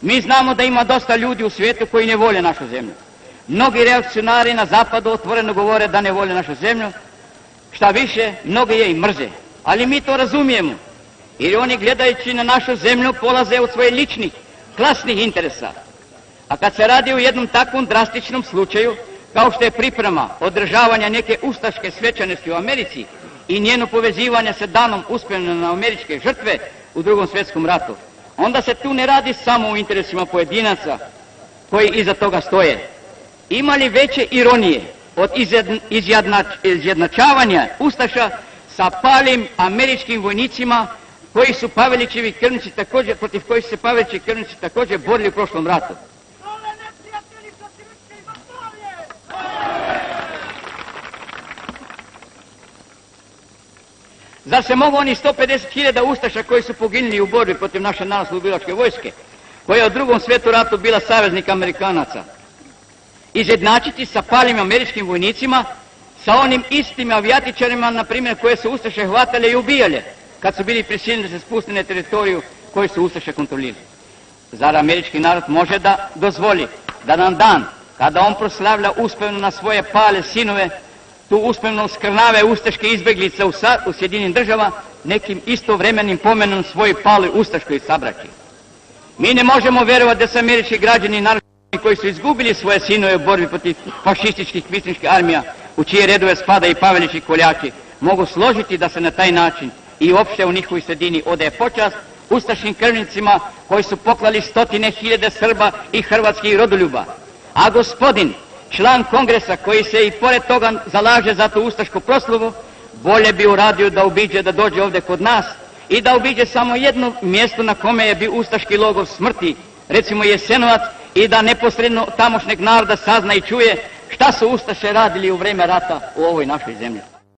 Mi znamo da ima dosta ljudi u svijetu koji ne vole našu zemlju. Mnogi reakcionari na zapadu otvoreno govore da ne vole našu zemlju. Šta više, mnogi je i mrze. Ali mi to razumijemo. Jer oni gledajući na našu zemlju polaze od svojih ličnih, klasnih interesa. A kad se radi o jednom takvom drastičnom slučaju, kao što je priprema održavanja neke ustaške svečanosti u Americi i njeno povezivanje sa danom uspomena na američke žrtve u Drugom svjetskom ratu, onda se tu ne radi samo o interesima pojedinaca koji iza toga stoje. Ima li veće ironije od izjednačavanja ustaša sa palim američkim vojnicima koji su Pavelićevi krvnici također, protiv kojih se Pavelićevi krvnici također borili u prošlom ratu? Zar se mogu oni 150.000 ustaša koji su poginuli u borbi protiv naše narodnooslobodilačke vojske, koja je u Drugom svijetu ratu bila saveznik Amerikanaca, izjednačiti sa palim američkim vojnicima, sa onim istim avijatičarima, na primjer, koje su ustaše hvatale i ubijale, kad su bili prisiljeni da se spuste na teritoriju koju su ustaše kontrolirali? Zar američki narod može da dozvoli da nam dan, kada on proslavlja uspomenu na svoje pale sinove, tu uspomenu skrnave ustaške izbjeglice u Sjedinjenim Državama, nekim istovremenim pomenom svoje pale ustaškoj sabraći? Mi ne možemo vjerovati da su američki građani i narodi koji su izgubili svoje sinove u borbi protiv fašističkih kvislinških armija, u čije redove spada i Pavelići koljači, mogu složiti da se na taj način i uopšte u njihovoj sredini odaje počast ustaškim krvnicima koji su poklali 100.000 Srba i hrvatskih rodoljuba. A gospodin, član Kongresa, koji se i pored toga zalaže za tu ustašku proslavu, bolje bi uradio da obiđe, da dođe ovdje kod nas i da obiđe samo jedno mjesto na kome je bio ustaški logor smrti, recimo Jasenovac, i da neposredno tamošnjeg naroda sazna i čuje šta su ustaše radili u vrijeme rata u ovoj našoj zemlji.